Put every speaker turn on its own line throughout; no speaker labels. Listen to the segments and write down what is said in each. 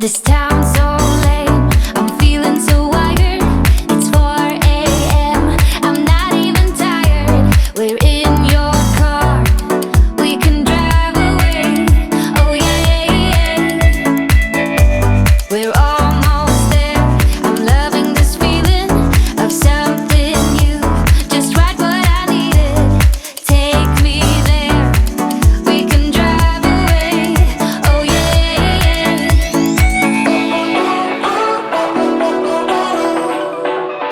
This town's so lame, I'm feeling so wired. It's 4 a.m., I'm not even tired. We're in your car, we can drive away. Oh yeah, we're almost there. I'm loving this feeling of something new, just right what I needed. Take me there, we can drive away. Oh yeah.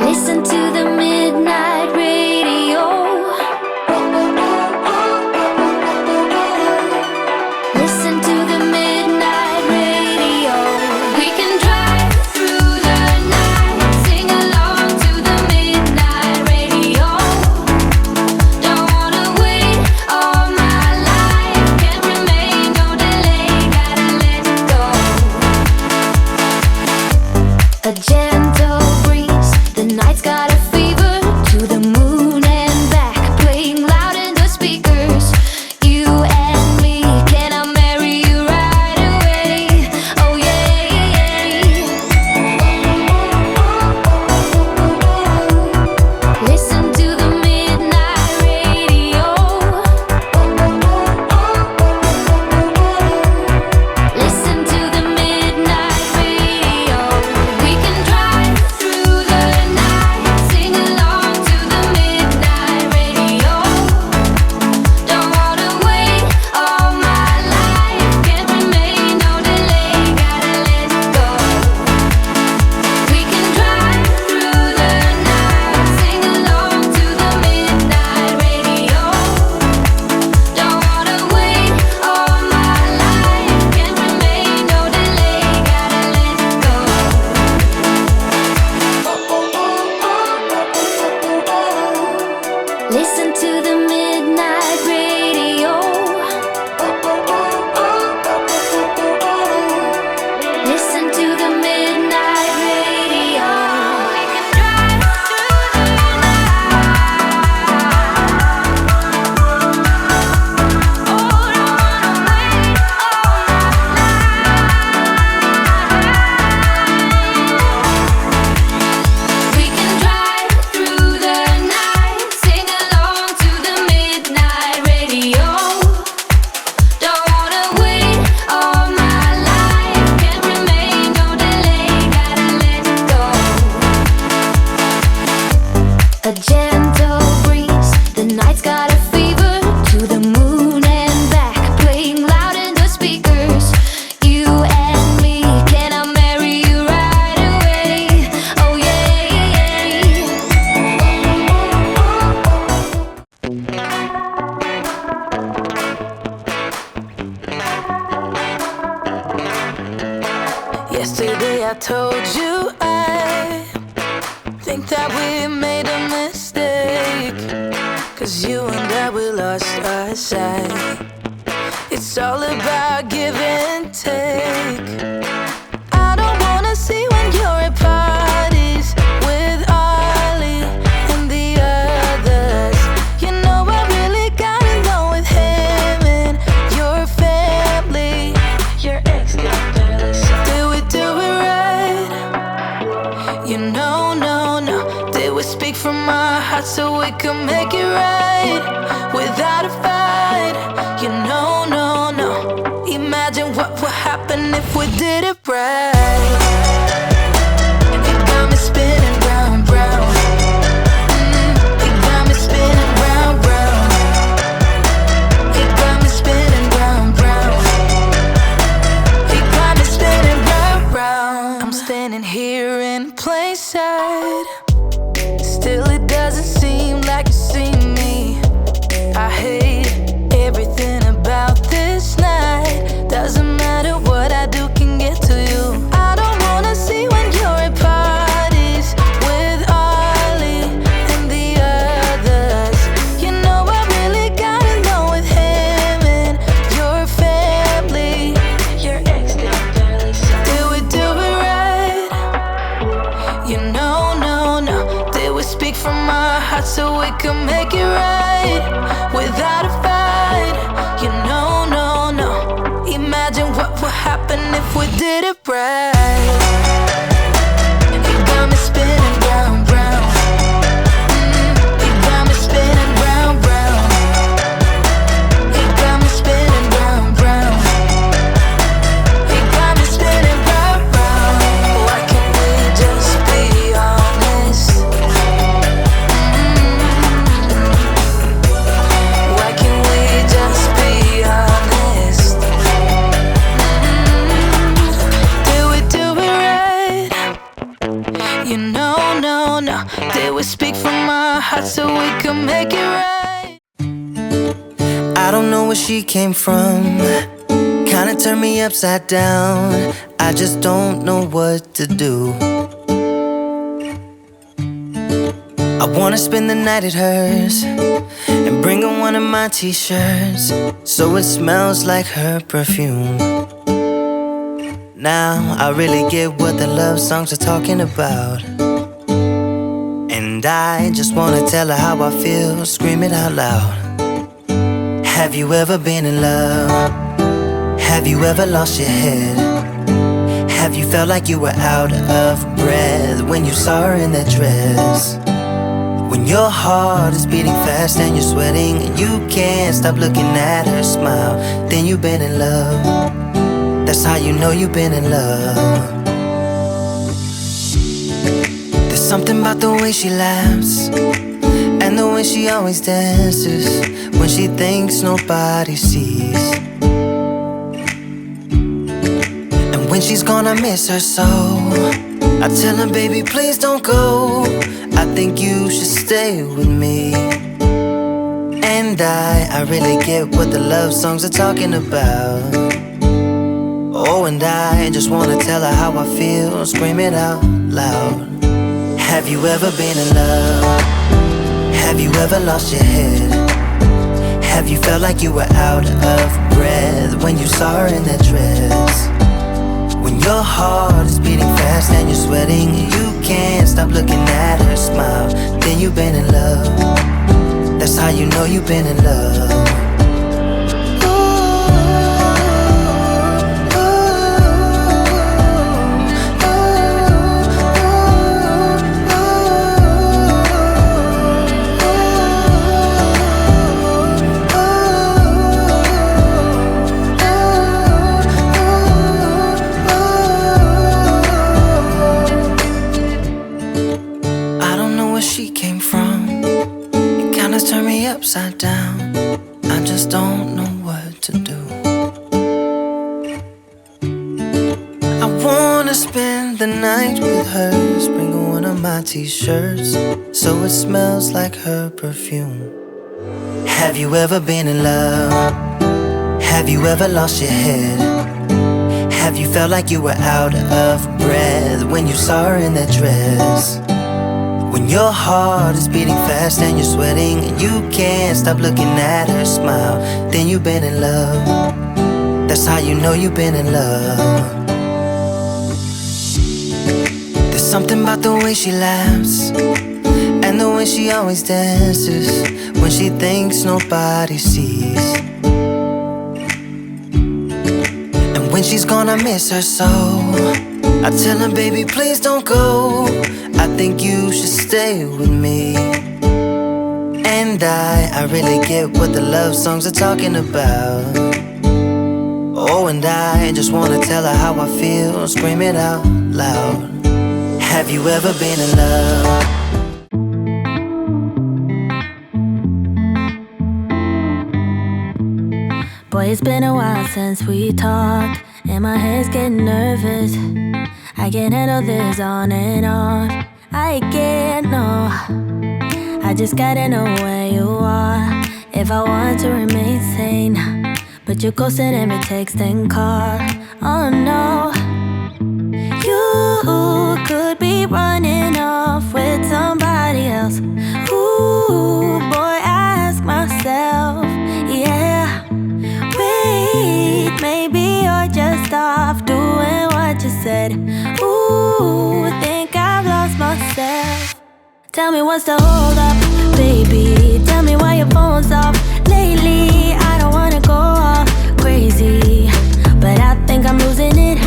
Listen to the midnight radio. Listen to the midnight radio. We can drive through the night, sing along to the midnight radio. Don't wanna wait all my life, can't remain, no delay, gotta let go. A gentle breeze, the night's got a fever, to the moon and back, playing loud in the speakers. You and me, can I marry you right away? Oh yeah. Listen to the midnight radio. Listen to the midnight radio. We can drive through the night, sing along to the midnight radio. Don't wanna wait all my life, can't remain, no delay, gotta let go. We can drive through the night, sing along to the midnight radio. Don't wanna wait all my life, can't remain, no delay, gotta let go. Listen to the midnight radio. Listen to the midnight radio. We can drive through the night. Oh, don't wanna wait all my life. We can drive through the night, sing along to the midnight radio. Don't wanna wait all my life, can't remain, no delay, gotta let go. A gentle breeze, the night's got a fever, to the moon and back, playing loud in the speakers. You and me, can I marry you right away? Oh yeah.
Yesterday I told you I think that we made a mistake, 'cause you and I, we lost our sight. It's all about give and take. I don't wanna see when you're at parties with Ollie and the others. You know I really got along with him and your family. Your ex did barely say. Did we do it right? You know, no. Did we speak from our hearts so we could make it right without a fight? You know, no. Imagine what would happen if we did it right. You got me spinning round, round. You got me spinning round, round. You got me spinning round, round. You got me spinning round, round. I'm standing here in plain sight, still it doesn't seem like you see me. I hate everything about this night. Doesn't matter what I do can get to you. I don't wanna see when you're at parties with Ollie and the others. You know I really got along with him and your family. Your ex did barely say. Did we do it right? You know, no. Did we speak from our hearts so we could make it right without a fight? You know, no. Imagine what would happen if we did it right. You got me spinning round, round. You got me spinning round, round. You got me spinning round, round. You got me spinning round, round. Why can't we just be honest? Why can't we just be honest? Did we do it right? You know, no, no. Did we speak from our hearts so we can make it right?
I don't know where she came from. Kinda turned me upside down. I just don't know what to do. I wanna spend the night at hers and bring her one of my t-shirts so it smells like her perfume. Now I really get what the love songs are talking about, and I just wanna tell her how I feel, scream it out loud. Have you ever been in love? Have you ever lost your head? Have you felt like you were out of breath when you saw her in that dress? When your heart is beating fast and you're sweating and you can't stop looking at her smile, then you've been in love. That's how you know you've been in love. There's something about the way she laughs and the way she always dances when she thinks nobody sees. And when she's gone, I miss her so. I tell her, baby, please don't go. I think you should stay with me. And I really get what the love songs are talking about. Oh, and I just wanna tell her how I feel, scream it out loud. Have you ever been in love? Have you ever lost your head? Have you felt like you were out of breath when you saw her in that dress? When your heart is beating fast and you're sweating and you can't stop looking at her smile, then you've been in love. That's how you know you've been in love. Upside down, I just don't know what to do. I wanna spend the night with her, bring her one of my t-shirts so it smells like her perfume. Have you ever been in love? Have you ever lost your head? Have you felt like you were out of breath when you saw her in that dress? When your heart is beating fast and you're sweating and you can't stop looking at her smile, then you've been in love. That's how you know you've been in love. There's something about the way she laughs and the way she always dances when she thinks nobody sees. And when she's gone, I miss her so. I tell her, baby, please don't go. I think you should stay with me. And I really get what the love songs are talking about. Oh, and I just wanna tell her how I feel, scream it out loud. Have you ever been in love?
Boy, it's been a while since we talked, and my head's getting nervous. I can't handle this on and off. I can't, no. I just gotta know where you are if I want to remain sane. But you're ghosting every text and call. Oh no. You could be running off with somebody else. Ooh, boy, I ask myself, yeah. Wait, maybe you're just off doing what you said. Ooh, think I've lost myself. Tell me what's the hold up, baby. Tell me why your phone's off lately. I don't wanna go all crazy, but I think I'm losing it.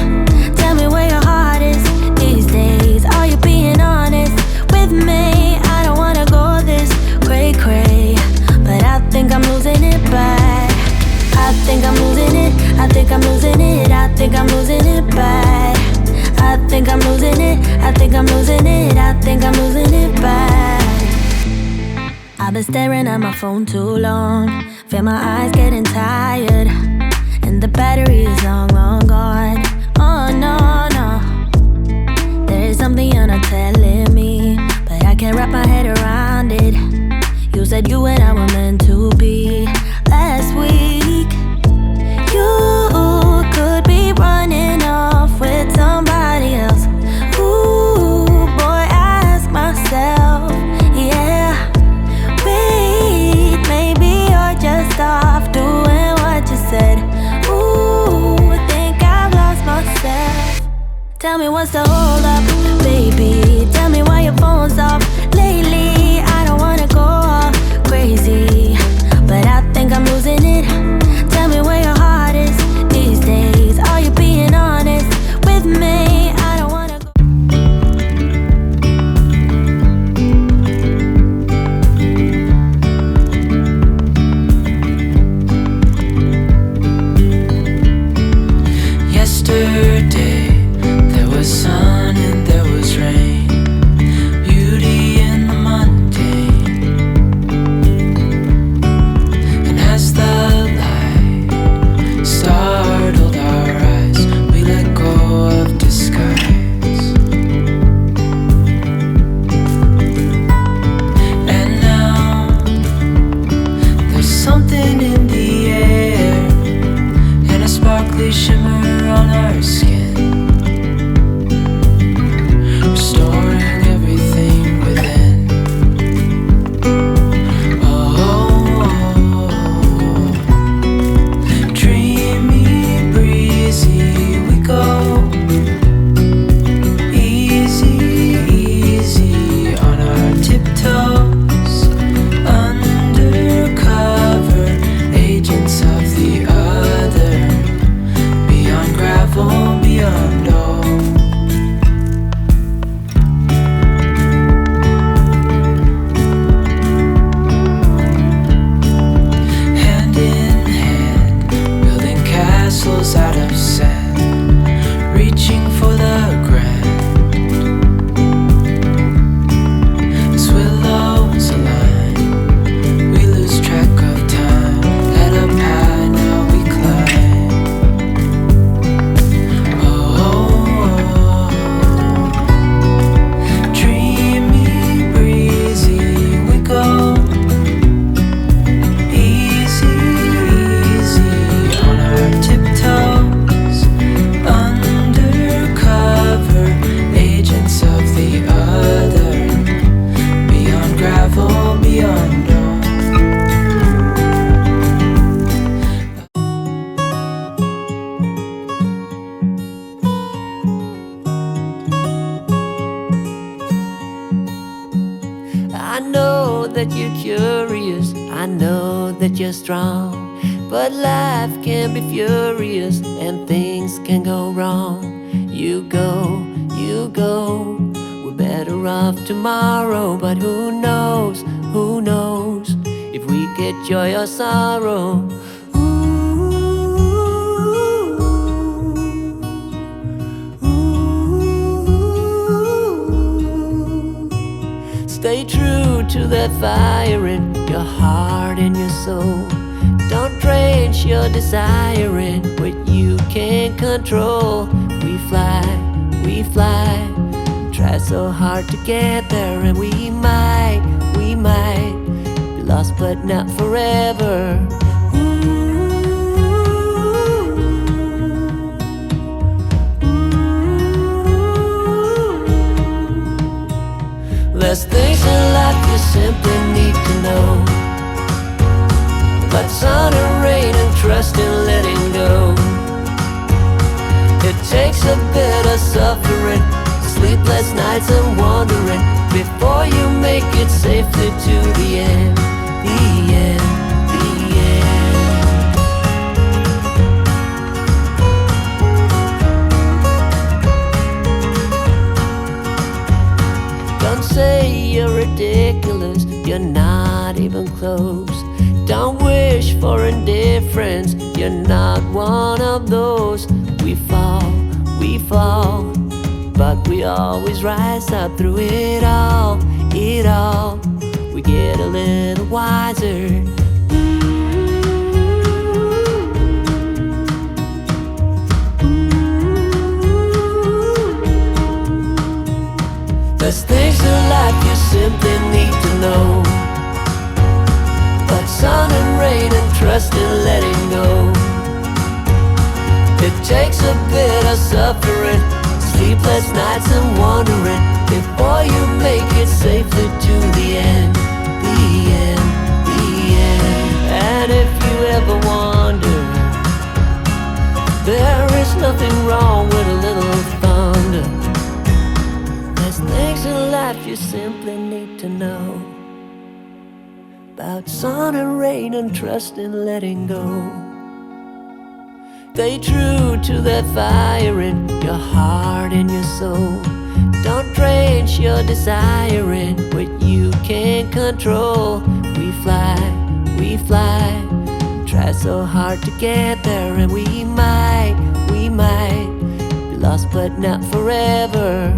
I think I'm losing it, I think I'm losing it bad. I've been staring at my phone too long. Feel my eyes getting tired, and the battery is long, long gone. Oh no, no. There is something you're not telling me, but I can't wrap my head around it. You said you and I were meant to be last week. You could be running off with somebody else. Ooh, boy, I ask myself, yeah. Wait, maybe you're just off doing what you said. Ooh, think I've lost myself. Tell me what's the hold up, baby. Tell me why your phone's off lately. I don't wanna go all crazy, but I think I'm losing it. Tell me where your heart is these days. Are you being honest with me? I don't wanna go.
Yesterday, there was sun and there was rain, beauty in the mundane. And as the light startled our eyes, we let go of disguise. And now, there's something in the air, and a sparkly shimmer on our skin, restoring everything within. Oh, dreamy, breezy, we go. Easy, easy on our tiptoes, undercover agents of the other, beyond gravel, beyond all. Hand in hand, building castles out of sand, reaching for the grand. As willows align, we lose track of time. Head up high, now we climb. Oh, dreamy, breezy, we go. Easy, easy on our tiptoes, undercover agents of the other, beyond gravel, beyond all.
I know that you're curious, I know that you're strong, but life can be furious and things can go wrong. You go, we're better off tomorrow, but who knows if we get joy or sorrow. Stay true to that fire in your heart and your soul. Don't drench your desire in what you can't control. We fly, try so hard to get there, and we might be lost but not forever. There's things in life you simply need to know, but sun and rain and trust in letting go. It takes a bit of suffering, sleepless nights and wandering, before you make it safely to the end, the end, the end. Don't say you're ridiculous, you're not even close. Don't wish for indifference, you're not one of those. We fall, but we always rise up through it all, it all. We get a little wiser. There's things in life you simply need to know, but sun and rain and trust and letting go. It takes a bit of suffering, sleepless nights and wondering, before you make it safely to the end, the end, the end. And if you ever wonder, there is nothing wrong with a little thunder. There's things in life you simply need to know, about sun and rain and trust and letting go. Stay true to that fire in your heart and your soul. Don't drench your desire in what you can't control. We fly, try so hard to get there, and we might be lost but not forever.